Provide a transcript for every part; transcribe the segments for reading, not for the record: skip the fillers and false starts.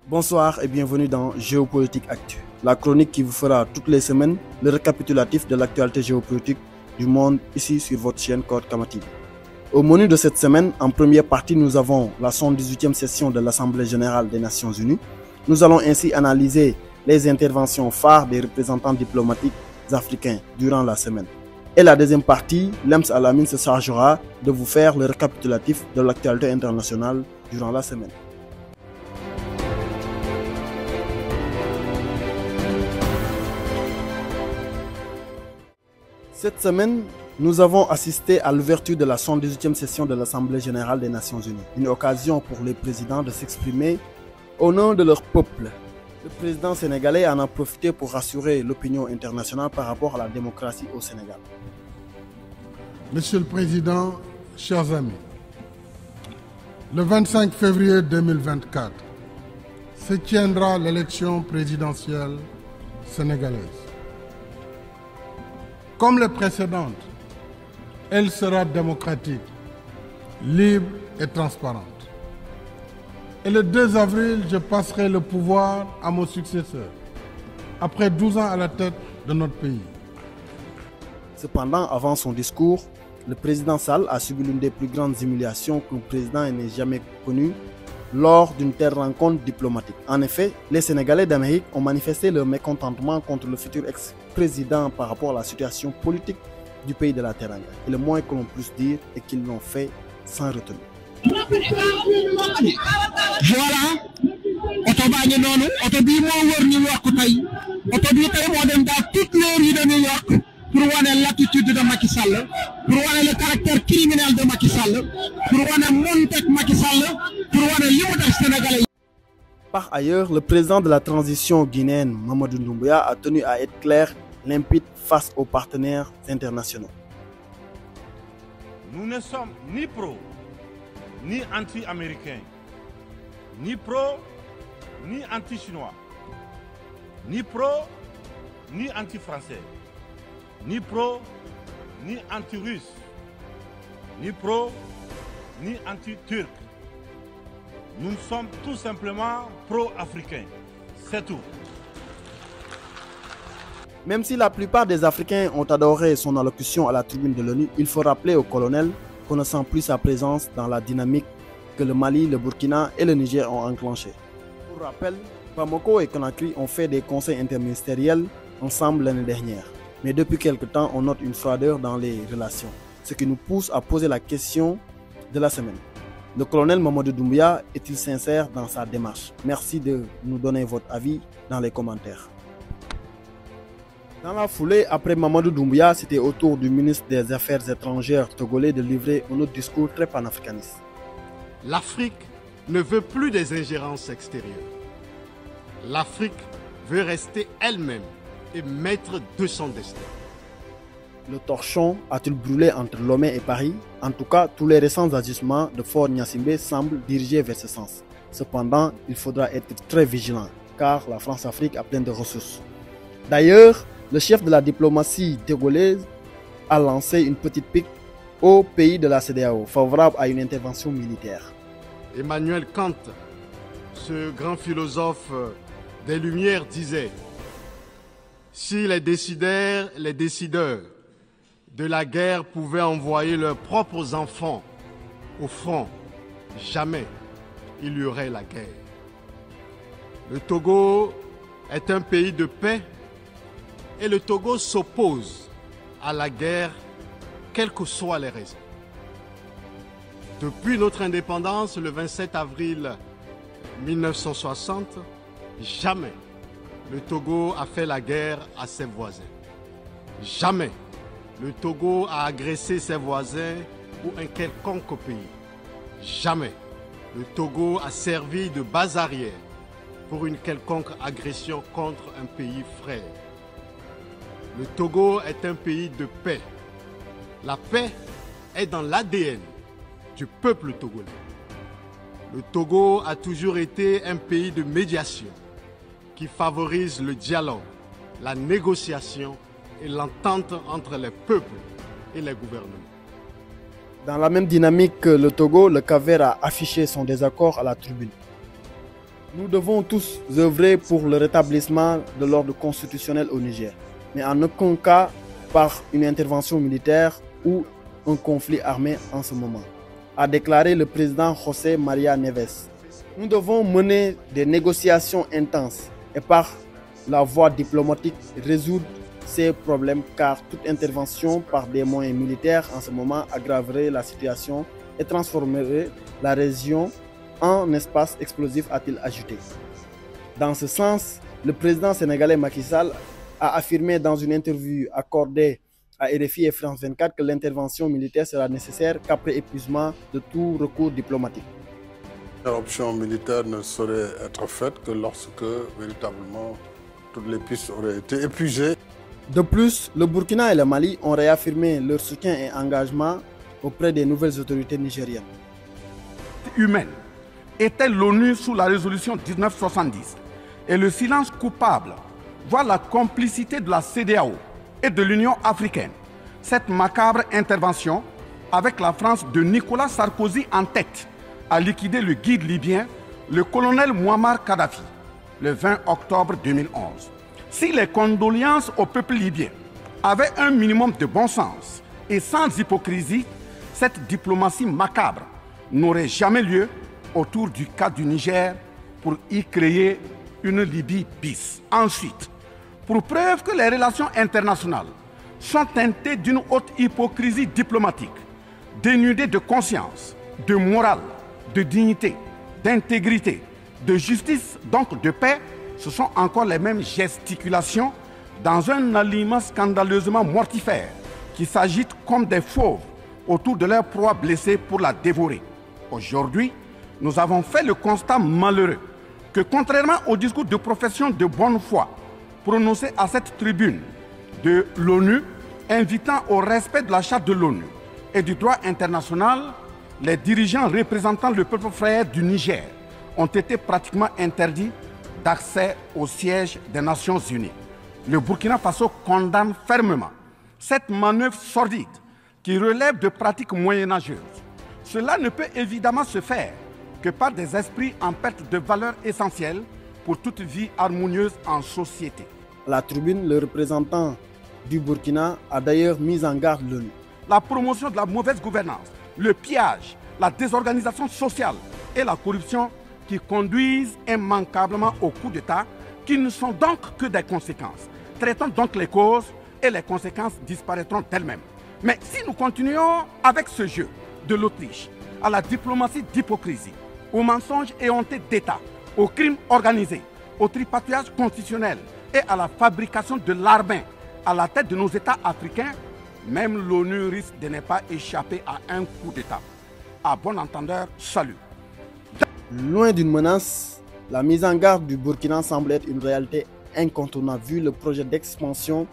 Bonsoir et bienvenue dans Géopolitique Actu, la chronique qui vous fera toutes les semaines le récapitulatif de l'actualité géopolitique du monde ici sur votre chaîne Code Kama TV. Au menu de cette semaine, en première partie, nous avons la 118e session de l'Assemblée générale des Nations Unies. Nous allons ainsi analyser les interventions phares des représentants diplomatiques africains durant la semaine. Et la deuxième partie, Lems Alamine se chargera de vous faire le récapitulatif de l'actualité internationale durant la semaine. Cette semaine, nous avons assisté à l'ouverture de la 118e session de l'Assemblée générale des Nations Unies. Une occasion pour les présidents de s'exprimer au nom de leur peuple. Le président sénégalais en a profité pour rassurer l'opinion internationale par rapport à la démocratie au Sénégal. Monsieur le Président, chers amis, le 25 février 2024 se tiendra l'élection présidentielle sénégalaise. Comme les précédentes, elle sera démocratique, libre et transparente. Et le 2 avril, je passerai le pouvoir à mon successeur, après 12 ans à la tête de notre pays. Cependant, avant son discours, le président Sall a subi l'une des plus grandes humiliations que le président n'ait jamais connues lors d'une telle rencontre diplomatique. En effet, les Sénégalais d'Amérique ont manifesté leur mécontentement contre le futur ex-président par rapport à la situation politique du pays de la Teranga. Et le moins que l'on puisse dire est qu'ils l'ont fait sans retenue. Voilà, oto baa ngi noonu oto bii moo wër New York tey oto bii tey moo dem dans toutes les rues de New York pour wane l'attitude de Macky Sall, pour wane le caractère criminel de Macky Sall, pour wane montek Macky Sall, pour wane li mu def Sénégalais. Par ailleurs, le président de la transition guinéenne, Mamadou Doumbouya, a tenu à être clair, limpide face aux partenaires internationaux. Nous ne sommes ni pro, ni anti-américains, ni pro, ni anti-chinois, ni pro, ni anti-français, ni pro, ni anti-russe, ni pro, ni anti-turc. Nous sommes tout simplement pro-africains, c'est tout. Même si la plupart des Africains ont adoré son allocution à la tribune de l'ONU, il faut rappeler au colonel qu'on ne sent plus sa présence dans la dynamique que le Mali, le Burkina et le Niger ont enclenchée. Pour rappel, Bamako et Conakry ont fait des conseils interministériels ensemble l'année dernière. Mais depuis quelque temps, on note une froideur dans les relations, ce qui nous pousse à poser la question de la semaine. Le colonel Mamadou Doumbouya est-il sincère dans sa démarche? Merci de nous donner votre avis dans les commentaires. Dans la foulée, après Mamadou Doumbouya, c'était au tour du ministre des Affaires étrangères togolais de livrer un autre discours très panafricaniste. L'Afrique ne veut plus des ingérences extérieures. L'Afrique veut rester elle-même et maître de son destin. Le torchon a-t-il brûlé entre Lomé et Paris? En tout cas, tous les récents agissements de Fort Gnassingbé semblent diriger vers ce sens. Cependant, il faudra être très vigilant, car la France-Afrique a plein de ressources. D'ailleurs, le chef de la diplomatie togolaise a lancé une petite pique au pays de la CEDEAO, favorable à une intervention militaire. Emmanuel Kant, ce grand philosophe des Lumières, disait: si les décideurs de la guerre pouvaient envoyer leurs propres enfants au front, jamais il y aurait la guerre. Le Togo est un pays de paix et le Togo s'oppose à la guerre, quelles que soient les raisons. Depuis notre indépendance, le 27 avril 1960, jamais le Togo a fait la guerre à ses voisins. Jamais le Togo a agressé ses voisins ou un quelconque pays. Jamais le Togo a servi de base arrière pour une quelconque agression contre un pays frère. Le Togo est un pays de paix. La paix est dans l'ADN du peuple togolais. Le Togo a toujours été un pays de médiation qui favorise le dialogue, la négociation et l'entente entre les peuples et les gouvernements. Dans la même dynamique que le Togo, le Cap-Vert a affiché son désaccord à la tribune. Nous devons tous œuvrer pour le rétablissement de l'ordre constitutionnel au Niger, mais en aucun cas par une intervention militaire ou un conflit armé en ce moment, a déclaré le président José María Neves. Nous devons mener des négociations intenses et par la voie diplomatique résoudre ces problèmes, car toute intervention par des moyens militaires en ce moment aggraverait la situation et transformerait la région en espace explosif, a-t-il ajouté. Dans ce sens, le président sénégalais Macky Sall a affirmé dans une interview accordée à RFI et France 24 que l'intervention militaire sera nécessaire qu'après épuisement de tout recours diplomatique. L'option militaire ne saurait être faite que lorsque véritablement toutes les pistes auraient été épuisées. De plus, le Burkina et le Mali ont réaffirmé leur soutien et engagement auprès des nouvelles autorités nigériennes. Humaine était l'ONU sous la résolution 1970 et le silence coupable voit la complicité de la CEDEAO et de l'Union africaine. Cette macabre intervention, avec la France de Nicolas Sarkozy en tête, a liquidé le guide libyen, le colonel Muammar Kadhafi, le 20 octobre 2011. Si les condoléances au peuple libyen avaient un minimum de bon sens et sans hypocrisie, cette diplomatie macabre n'aurait jamais lieu autour du cas du Niger pour y créer une Libye bis. Ensuite, pour preuve que les relations internationales sont teintées d'une haute hypocrisie diplomatique, dénudées de conscience, de morale, de dignité, d'intégrité, de justice, donc de paix, ce sont encore les mêmes gesticulations dans un aliment scandaleusement mortifère qui s'agitent comme des fauves autour de leur proie blessée pour la dévorer. Aujourd'hui, nous avons fait le constat malheureux que contrairement au discours de profession de bonne foi prononcé à cette tribune de l'ONU, invitant au respect de la charte de l'ONU et du droit international, les dirigeants représentant le peuple frère du Niger ont été pratiquement interdits d'accès au siège des Nations Unies. Le Burkina Faso condamne fermement cette manœuvre sordide qui relève de pratiques moyenâgeuses. Cela ne peut évidemment se faire que par des esprits en perte de valeurs essentielles pour toute vie harmonieuse en société. À la tribune, le représentant du Burkina a d'ailleurs mis en garde l'ONU. La promotion de la mauvaise gouvernance, le pillage, la désorganisation sociale et la corruption qui conduisent immanquablement au coup d'État, qui ne sont donc que des conséquences. Traitons donc les causes et les conséquences disparaîtront d'elles-mêmes. Mais si nous continuons avec ce jeu de l'Autriche, à la diplomatie d'hypocrisie, aux mensonges éhontés d'État, aux crimes organisés, au tripatouillage constitutionnel et à la fabrication de l'armée à la tête de nos États africains, même l'ONU risque de ne pas échapper à un coup d'État. À bon entendeur, salut. Loin d'une menace, la mise en garde du Burkina semble être une réalité incontournable vu le projet d'expansion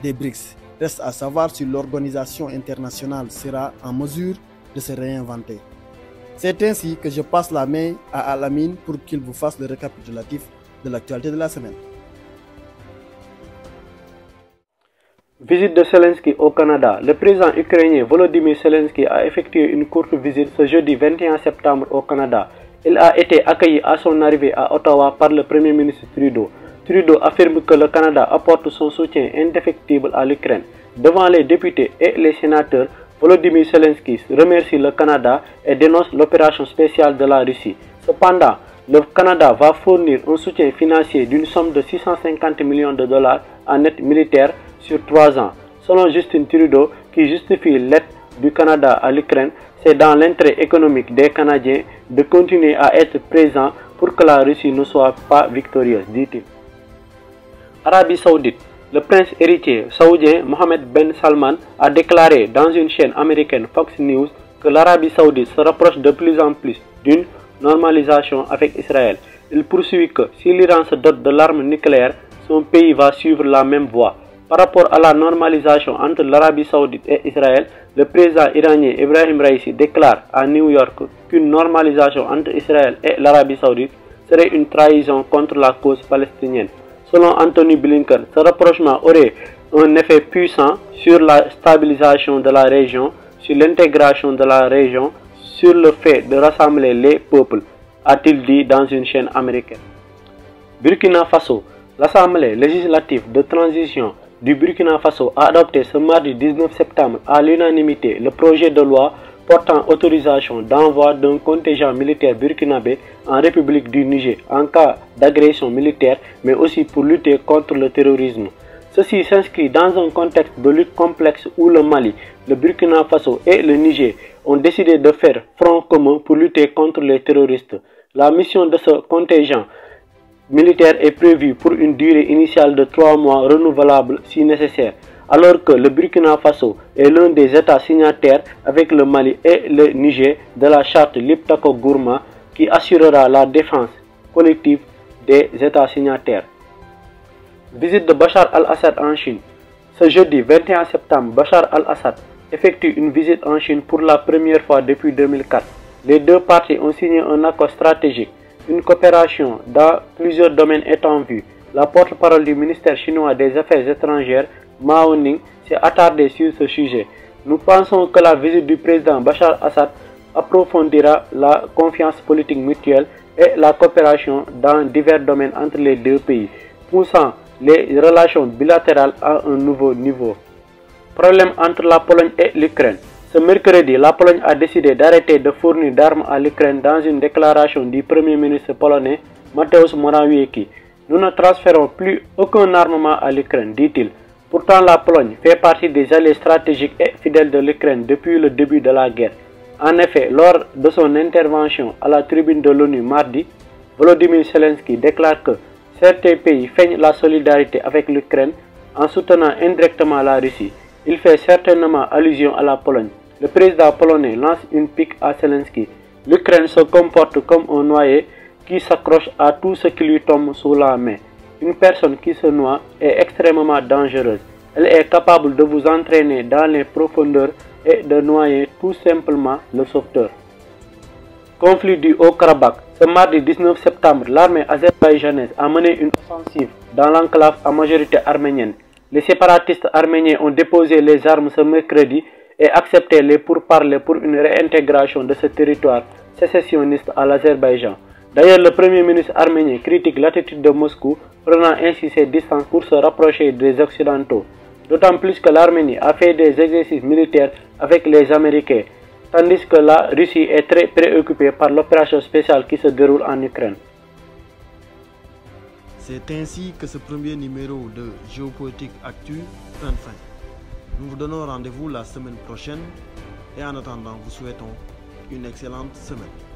des BRICS. Reste à savoir si l'organisation internationale sera en mesure de se réinventer. C'est ainsi que je passe la main à Alamine pour qu'il vous fasse le récapitulatif de l'actualité de la semaine. Visite de Zelensky au Canada. Le président ukrainien Volodymyr Zelensky a effectué une courte visite ce jeudi 21 septembre au Canada. Il a été accueilli à son arrivée à Ottawa par le Premier ministre Trudeau. Trudeau affirme que le Canada apporte son soutien indéfectible à l'Ukraine. Devant les députés et les sénateurs, Volodymyr Zelensky remercie le Canada et dénonce l'opération spéciale de la Russie. Cependant, le Canada va fournir un soutien financier d'une somme de 650 millions de dollars en aide militaire sur 3 ans. Selon Justin Trudeau, qui justifie l'aide du Canada à l'Ukraine, c'est dans l'intérêt économique des Canadiens de continuer à être présents pour que la Russie ne soit pas victorieuse, dit-il. Arabie Saoudite. Le prince héritier saoudien Mohammed Ben Salman a déclaré dans une chaîne américaine Fox News que l'Arabie Saoudite se rapproche de plus en plus d'une normalisation avec Israël. Il poursuit que si l'Iran se dote de l'arme nucléaire, son pays va suivre la même voie. Par rapport à la normalisation entre l'Arabie Saoudite et Israël, le président iranien Ebrahim Raisi déclare à New York qu'une normalisation entre Israël et l'Arabie Saoudite serait une trahison contre la cause palestinienne. Selon Anthony Blinken, ce rapprochement aurait un effet puissant sur la stabilisation de la région, sur l'intégration de la région, sur le fait de rassembler les peuples, a-t-il dit dans une chaîne américaine. Burkina Faso. L'Assemblée législative de transition du Burkina Faso a adopté ce mardi 19 septembre à l'unanimité le projet de loi portant autorisation d'envoi d'un contingent militaire burkinabé en République du Niger en cas d'agression militaire, mais aussi pour lutter contre le terrorisme. Ceci s'inscrit dans un contexte de lutte complexe où le Mali, le Burkina Faso et le Niger ont décidé de faire front commun pour lutter contre les terroristes. La mission de ce contingent militaire est prévue pour une durée initiale de 3 mois renouvelable si nécessaire, alors que le Burkina Faso est l'un des États signataires avec le Mali et le Niger de la charte Liptako-Gourma qui assurera la défense collective des États signataires. Visite de Bachar al-Assad en Chine. Ce jeudi 21 septembre, Bachar al-Assad effectue une visite en Chine pour la première fois depuis 2004. Les deux parties ont signé un accord stratégique. Une coopération dans plusieurs domaines est en vue. La porte-parole du ministère chinois des Affaires étrangères, Mao Ning, s'est attardée sur ce sujet. Nous pensons que la visite du président Bachar al-Assad approfondira la confiance politique mutuelle et la coopération dans divers domaines entre les deux pays, poussant les relations bilatérales à un nouveau niveau. Problème entre la Pologne et l'Ukraine. Ce mercredi, la Pologne a décidé d'arrêter de fournir d'armes à l'Ukraine dans une déclaration du Premier ministre polonais Mateusz Morawiecki. Nous ne transférons plus aucun armement à l'Ukraine, dit-il. Pourtant, la Pologne fait partie des alliés stratégiques et fidèles de l'Ukraine depuis le début de la guerre. En effet, lors de son intervention à la tribune de l'ONU mardi, Volodymyr Zelensky déclare que certains pays feignent la solidarité avec l'Ukraine en soutenant indirectement la Russie. Il fait certainement allusion à la Pologne. Le président polonais lance une pique à Zelensky. L'Ukraine se comporte comme un noyé qui s'accroche à tout ce qui lui tombe sous la main. Une personne qui se noie est extrêmement dangereuse. Elle est capable de vous entraîner dans les profondeurs et de noyer tout simplement le sauveteur. Conflit du Haut-Karabakh. Ce mardi 19 septembre, l'armée azerbaïdjanaise a mené une offensive dans l'enclave à majorité arménienne. Les séparatistes arméniens ont déposé les armes ce mercredi et accepté les pourparlers pour une réintégration de ce territoire sécessionniste à l'Azerbaïdjan. D'ailleurs, le premier ministre arménien critique l'attitude de Moscou, prenant ainsi ses distances pour se rapprocher des Occidentaux. D'autant plus que l'Arménie a fait des exercices militaires avec les Américains, tandis que la Russie est très préoccupée par l'opération spéciale qui se déroule en Ukraine. C'est ainsi que ce premier numéro de Géopolitique Actu prend fin. Nous vous donnons rendez-vous la semaine prochaine et en attendant, vous souhaitons une excellente semaine.